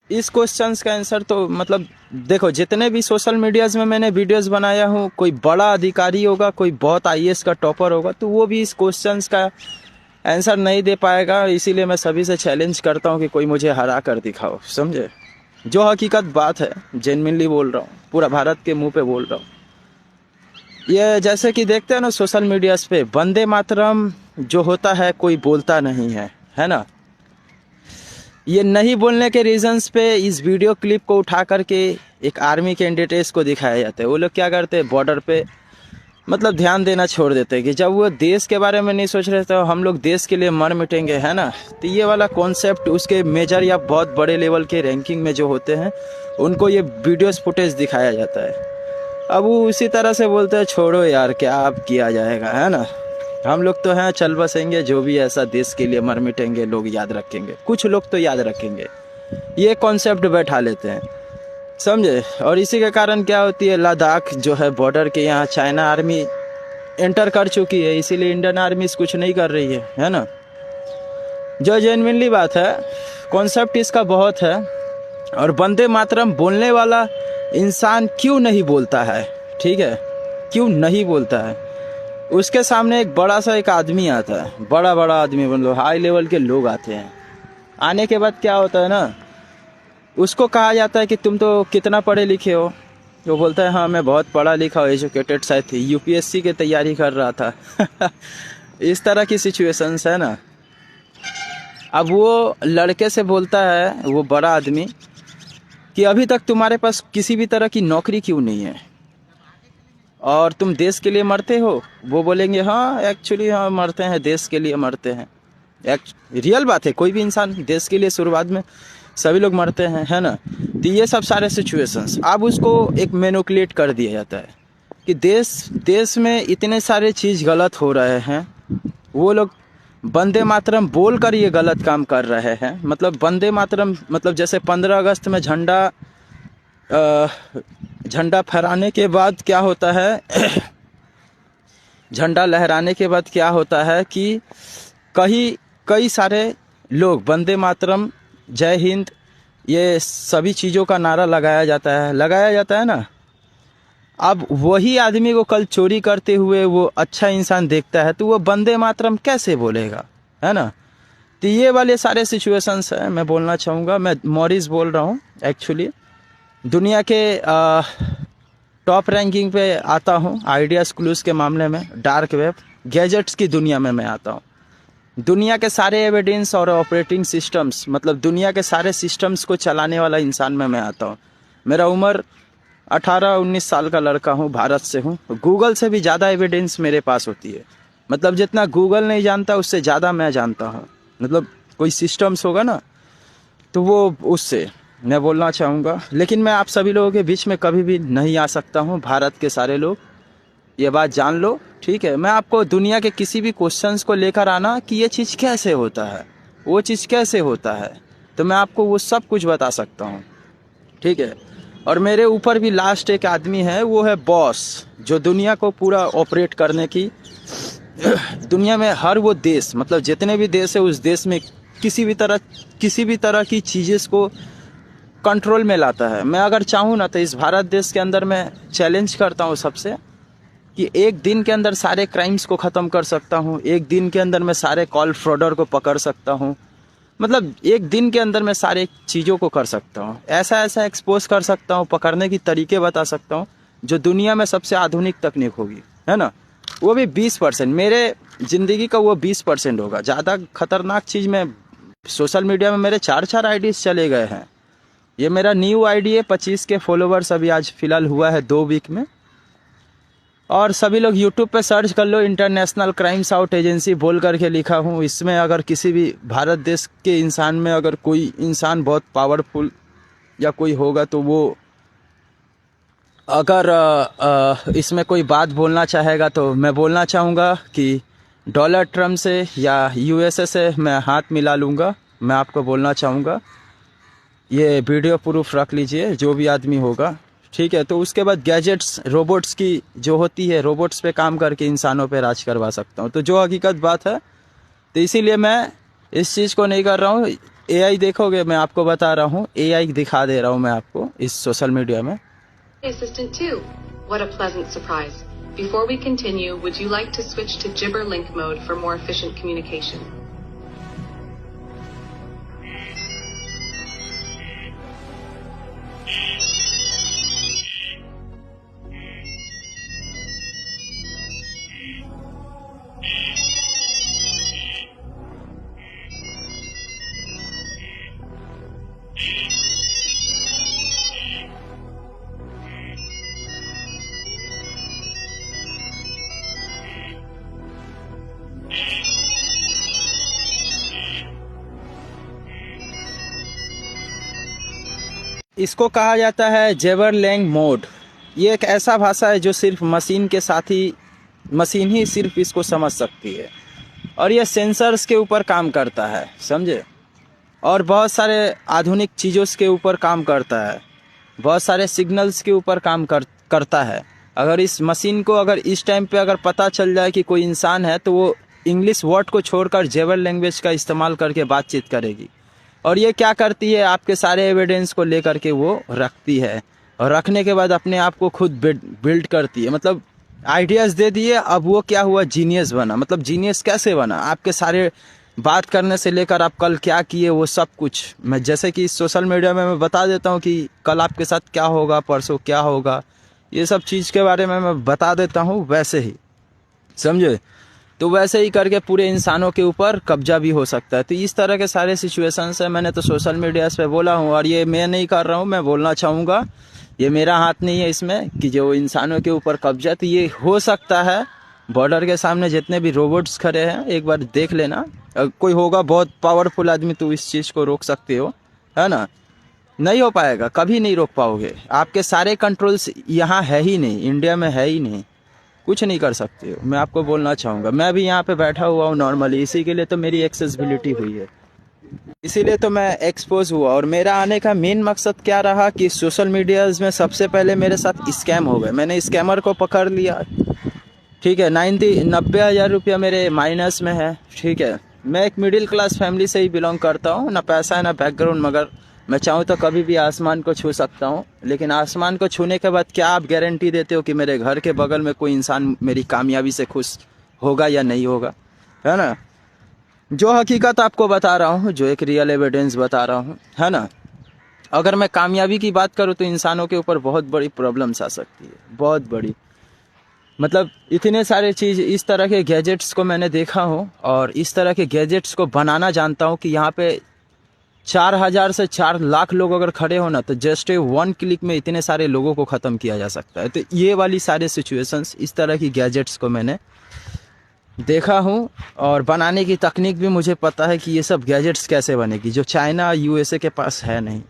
इस क्वेश्चंस का आंसर तो मतलब देखो, जितने भी सोशल मीडियाज में मैंने वीडियोस बनाया हूँ, कोई बड़ा अधिकारी होगा, कोई बहुत आईएएस का टॉपर होगा, तो वो भी इस क्वेश्चंस का आंसर नहीं दे पाएगा। इसीलिए मैं सभी से चैलेंज करता हूँ कि कोई मुझे हरा कर दिखाओ, समझे। जो हकीकत बात है, जेन्युइनली बोल रहा हूँ, पूरा भारत के मुंह पे बोल रहा हूँ। ये जैसे कि देखते हैं ना सोशल मीडियाज पे, वंदे मातरम जो होता है कोई बोलता नहीं है ना। ये नहीं बोलने के रीजंस पे इस वीडियो क्लिप को उठा करके एक आर्मी कैंडिडेट्स को दिखाया जाता है। वो लोग क्या करते हैं, बॉर्डर पे मतलब ध्यान देना छोड़ देते हैं कि जब वो देश के बारे में नहीं सोच रहे तो हम लोग देश के लिए मर मिटेंगे, है ना। तो ये वाला कॉन्सेप्ट उसके मेजर या बहुत बड़े लेवल के रैंकिंग में जो होते हैं उनको ये वीडियोस फुटेज दिखाया जाता है। अब वो उसी तरह से बोलते हैं छोड़ो यार क्या अब किया जाएगा, है ना। हम लोग तो हैं, चल बसेंगे, जो भी ऐसा देश के लिए मर मिटेंगे, लोग याद रखेंगे, कुछ लोग तो याद रखेंगे, ये कॉन्सेप्ट बैठा लेते हैं, समझे। और इसी के कारण क्या होती है, लद्दाख जो है बॉर्डर के यहाँ चाइना आर्मी एंटर कर चुकी है, इसीलिए इंडियन आर्मी कुछ नहीं कर रही है ना। जो जेन्युइनली बात है, कॉन्सेप्ट इसका बहुत है। और वंदे मातरम बोलने वाला इंसान क्यों नहीं बोलता है, ठीक है, क्यों नहीं बोलता है। उसके सामने एक बड़ा सा एक आदमी आता है, बड़ा बड़ा आदमी, मतलब हाई लेवल के लोग आते हैं। आने के बाद क्या होता है ना, उसको कहा जाता है कि तुम तो कितना पढ़े लिखे हो। वो बोलता है हाँ मैं बहुत पढ़ा लिखा हूँ, एजुकेटेड, शायद यूपीएससी की तैयारी कर रहा था इस तरह की सिचुएशंस है ना। अब वो लड़के से बोलता है वो बड़ा आदमी कि अभी तक तुम्हारे पास किसी भी तरह की नौकरी क्यों नहीं है और तुम देश के लिए मरते हो। वो बोलेंगे हाँ एक्चुअली हाँ मरते हैं, देश के लिए मरते हैं। रियल बात है, कोई भी इंसान देश के लिए शुरुआत में सभी लोग मरते हैं, है ना। तो ये सब सारे सिचुएशंस अब उसको एक मैनिपुलेट कर दिया जाता है कि देश में इतने सारे चीज़ गलत हो रहे हैं। वो लोग वंदे मातरम बोल कर ये गलत काम कर रहे हैं। मतलब वंदे मातरम मतलब जैसे 15 अगस्त में झंडा फहराने के बाद क्या होता है झंडा लहराने के बाद क्या होता है कि कई सारे लोग वंदे मातरम, जय हिंद, ये सभी चीज़ों का नारा लगाया जाता है ना। अब वही आदमी को कल चोरी करते हुए वो अच्छा इंसान देखता है तो वो वंदे मातरम कैसे बोलेगा, है ना। तो ये वाले सारे सिचुएशंस है। मैं बोलना चाहूँगा, मैं मॉरिस बोल रहा हूँ, एक्चुअली दुनिया के टॉप रैंकिंग पे आता हूँ आइडियाज क्लूज के मामले में। डार्क वेब गैजेट्स की दुनिया में मैं आता हूँ। दुनिया के सारे एविडेंस और ऑपरेटिंग सिस्टम्स, मतलब दुनिया के सारे सिस्टम्स को चलाने वाला इंसान में मैं आता हूँ। मेरा उम्र 18-19 साल का लड़का हूँ, भारत से हूँ। गूगल से भी ज़्यादा एविडेंस मेरे पास होती है। मतलब जितना गूगल नहीं जानता उससे ज़्यादा मैं जानता हूँ। मतलब कोई सिस्टम्स होगा ना तो वो उससे मैं बोलना चाहूँगा। लेकिन मैं आप सभी लोगों के बीच में कभी भी नहीं आ सकता हूँ, भारत के सारे लोग ये बात जान लो, ठीक है। मैं आपको दुनिया के किसी भी क्वेश्चंस को लेकर आना कि ये चीज़ कैसे होता है, वो चीज़ कैसे होता है, तो मैं आपको वो सब कुछ बता सकता हूँ, ठीक है। और मेरे ऊपर भी लास्ट एक आदमी है, वो है बॉस, जो दुनिया को पूरा ऑपरेट करने की दुनिया में हर वो देश, मतलब जितने भी देश है उस देश में किसी भी तरह की चीज़ें को कंट्रोल में लाता है। मैं अगर चाहूँ ना तो इस भारत देश के अंदर मैं चैलेंज करता हूँ सबसे कि एक दिन के अंदर सारे क्राइम्स को ख़त्म कर सकता हूँ। एक दिन के अंदर मैं सारे कॉल फ्रॉडर को पकड़ सकता हूँ। मतलब एक दिन के अंदर मैं सारे चीज़ों को कर सकता हूँ, ऐसा एक्सपोज कर सकता हूँ, पकड़ने की तरीके बता सकता हूँ जो दुनिया में सबसे आधुनिक तकनीक होगी, है ना। वो भी 20%, मेरे ज़िंदगी का वो 20% होगा। ज़्यादा खतरनाक चीज़ में सोशल मीडिया में मेरे 4 आईडीज़ चले गए हैं। ये मेरा न्यू आईडी है, 25 के फॉलोवर्स अभी आज फिलहाल हुआ है 2 वीक में। और सभी लोग यूट्यूब पे सर्च कर लो, इंटरनेशनल क्राइम्स आउट एजेंसी बोल करके लिखा हूँ। इसमें अगर किसी भी भारत देश के इंसान में अगर कोई इंसान बहुत पावरफुल या कोई होगा तो वो अगर इसमें कोई बात बोलना चाहेगा तो मैं बोलना चाहूँगा कि डोनाल्ड ट्रम्प से या यूएसए से मैं हाथ मिला लूँगा। मैं आपको बोलना चाहूँगा, ये वीडियो प्रूफ रख लीजिए जो भी आदमी होगा, ठीक है। तो उसके बाद गैजेट्स, रोबोट्स की जो होती है, रोबोट्स पे काम करके इंसानों पे राज करवा सकता हूँ। तो जो हकीकत बात है, तो इसीलिए मैं इस चीज़ को नहीं कर रहा हूँ। एआई देखोगे, मैं आपको बता रहा हूँ, एआई दिखा दे रहा हूँ मैं आपको इस सोशल मीडिया में। Assistant 2. What a pleasant surprise. Before we continue, would you like to switch to Gibber Link mode for more efficient communication? इसको कहा जाता है जेबरलैंग मोड। ये एक ऐसा भाषा है जो सिर्फ मशीन के साथ ही, मशीन ही सिर्फ इसको समझ सकती है, और ये सेंसर्स के ऊपर काम करता है, समझे, और बहुत सारे आधुनिक चीज़ों के ऊपर काम करता है, बहुत सारे सिग्नल्स के ऊपर काम करता है। अगर इस मशीन को अगर इस टाइम पे अगर पता चल जाए कि कोई इंसान है, तो वो इंग्लिश वर्ड को छोड़कर जेबर लैंग्वेज का इस्तेमाल करके बातचीत करेगी। और ये क्या करती है, आपके सारे एविडेंस को लेकर के वो रखती है, और रखने के बाद अपने आप को खुद बिल्ड करती है। मतलब आइडियाज़ दे दिए, अब वो क्या हुआ, जीनियस बना। मतलब जीनियस कैसे बना, आपके सारे बात करने से लेकर आप कल क्या किए वो सब कुछ, मैं जैसे कि सोशल मीडिया में मैं बता देता हूँ कि कल आपके साथ क्या होगा, परसों क्या होगा, ये सब चीज़ के बारे में मैं बता देता हूँ, वैसे ही, समझे। तो वैसे ही करके पूरे इंसानों के ऊपर कब्जा भी हो सकता है। तो इस तरह के सारे सिचुएशंस है। मैंने तो सोशल मीडिया पे बोला हूँ, और ये मैं नहीं कर रहा हूँ, मैं बोलना चाहूँगा, ये मेरा हाथ नहीं है इसमें कि जो इंसानों के ऊपर कब्जा। तो ये हो सकता है, बॉर्डर के सामने जितने भी रोबोट्स खड़े हैं, एक बार देख लेना, कोई होगा बहुत पावरफुल आदमी तो इस चीज़ को रोक सकते हो, है ना। नहीं हो पाएगा, कभी नहीं रोक पाओगे। आपके सारे कंट्रोल्स यहाँ है ही नहीं, इंडिया में है ही नहीं, कुछ नहीं कर सकते हो। मैं आपको बोलना चाहूँगा, मैं भी यहाँ पे बैठा हुआ हूँ नॉर्मली, इसी के लिए तो मेरी एक्सेसिबिलिटी हुई है, इसीलिए तो मैं एक्सपोज हुआ। और मेरा आने का मेन मकसद क्या रहा कि सोशल मीडियाज़ में सबसे पहले मेरे साथ स्कैम हो गए, मैंने स्कैमर को पकड़ लिया, ठीक है। 90,000 रुपया मेरे माइनस में है, ठीक है। मैं एक मिडिल क्लास फैमिली से ही बिलोंग करता हूँ, ना पैसा है ना बैकग्राउंड, मगर मैं चाहूँ तो कभी भी आसमान को छू सकता हूँ। लेकिन आसमान को छूने के बाद क्या आप गारंटी देते हो कि मेरे घर के बगल में कोई इंसान मेरी कामयाबी से खुश होगा या नहीं होगा, है ना। जो हकीकत आपको बता रहा हूँ, जो एक रियल एविडेंस बता रहा हूँ, है ना। अगर मैं कामयाबी की बात करूँ तो इंसानों के ऊपर बहुत बड़ी प्रॉब्लम्स आ सकती है, बहुत बड़ी। मतलब इतने सारे चीज़, इस तरह के गैजेट्स को मैंने देखा हूँ, और इस तरह के गैजेट्स को बनाना जानता हूँ कि यहाँ पे 4,000 से 4 लाख लोग अगर खड़े हो ना, तो जस्ट 1 क्लिक में इतने सारे लोगों को ख़त्म किया जा सकता है। तो ये वाली सारे सिचुएशंस, इस तरह की गैजेट्स को मैंने देखा हूँ, और बनाने की तकनीक भी मुझे पता है कि ये सब गैजेट्स कैसे बनेगी, जो चाइना यूएसए के पास है नहीं,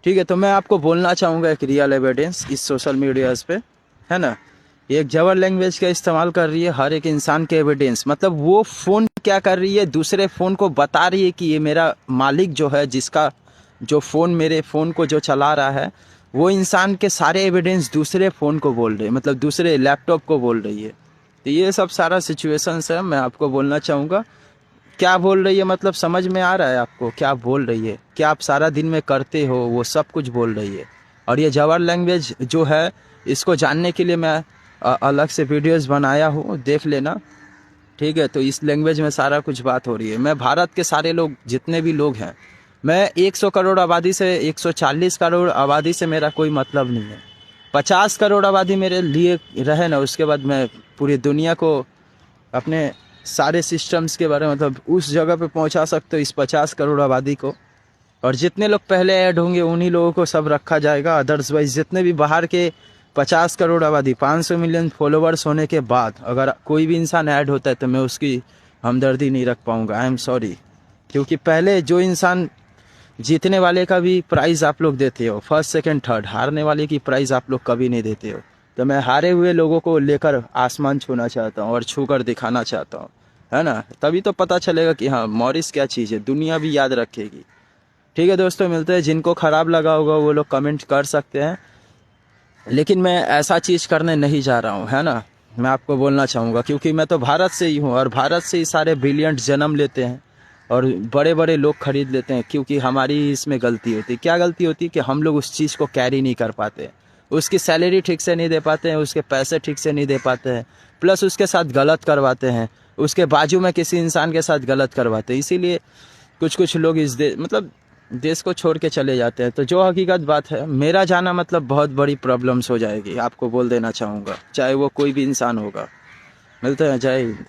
ठीक है। तो मैं आपको बोलना चाहूँगा एक रियल एविडेंस इस सोशल मीडियाज़ पे, है ना। ये एक जबर लैंग्वेज का इस्तेमाल कर रही है हर एक इंसान के एविडेंस। मतलब वो फ़ोन क्या कर रही है, दूसरे फ़ोन को बता रही है कि ये मेरा मालिक जो है, जिसका जो फ़ोन मेरे फ़ोन को जो चला रहा है, वो इंसान के सारे एविडेंस दूसरे फ़ोन को बोल रहे हैं, मतलब दूसरे लैपटॉप को बोल रही है। तो ये सब सारा सिचुएशंस है, मैं आपको बोलना चाहूँगा। क्या बोल रही है, मतलब समझ में आ रहा है आपको क्या बोल रही है, क्या आप सारा दिन में करते हो, वो सब कुछ बोल रही है। और ये जबर लैंग्वेज जो है, इसको जानने के लिए मैं अलग से वीडियोस बनाया हूँ, देख लेना, ठीक है। तो इस लैंग्वेज में सारा कुछ बात हो रही है। मैं भारत के सारे लोग, जितने भी लोग हैं, मैं 100 करोड़ आबादी से, 140 करोड़ आबादी से मेरा कोई मतलब नहीं है। 50 करोड़ आबादी मेरे लिए रहे ना, उसके बाद मैं पूरी दुनिया को अपने सारे सिस्टम्स के बारे में, मतलब उस जगह पे पहुंचा सकते हो, इस 50 करोड़ आबादी को। और जितने लोग पहले ऐड होंगे उन्हीं लोगों को सब रखा जाएगा। अदर्सवाइज जितने भी बाहर के 50 करोड़ आबादी, 500 मिलियन फॉलोवर्स होने के बाद अगर कोई भी इंसान ऐड होता है, तो मैं उसकी हमदर्दी नहीं रख पाऊंगा, आई एम सॉरी। क्योंकि पहले जो इंसान, जीतने वाले का भी प्राइज़ आप लोग देते हो, फर्स्ट सेकंड थर्ड, हारने वाले की प्राइज़ आप लोग कभी नहीं देते हो। तो मैं हारे हुए लोगों को लेकर आसमान छूना चाहता हूँ, और छू कर दिखाना चाहता हूँ, है ना। तभी तो पता चलेगा कि हाँ, मॉरिस क्या चीज़ है, दुनिया भी याद रखेगी। ठीक है दोस्तों, मिलते हैं। जिनको ख़राब लगा होगा वो लोग कमेंट कर सकते हैं, लेकिन मैं ऐसा चीज़ करने नहीं जा रहा हूँ, है ना। मैं आपको बोलना चाहूँगा, क्योंकि मैं तो भारत से ही हूँ, और भारत से ही सारे ब्रिलियंट जन्म लेते हैं, और बड़े बड़े लोग खरीद लेते हैं, क्योंकि हमारी इसमें गलती होती है। क्या गलती होती है कि हम लोग उस चीज़ को कैरी नहीं कर पाते, उसकी सैलरी ठीक से नहीं दे पाते हैं, उसके पैसे ठीक से नहीं दे पाते हैं, प्लस उसके साथ गलत करवाते हैं, उसके बाजू में किसी इंसान के साथ गलत करवाते हैं। इसीलिए कुछ कुछ लोग इस देश को छोड़ के चले जाते हैं। तो जो हकीकत बात है, मेरा जाना मतलब बहुत बड़ी प्रॉब्लम्स हो जाएगी, आपको बोल देना चाहूँगा, चाहे वो कोई भी इंसान होगा। मिलते हैं, जय हिंद।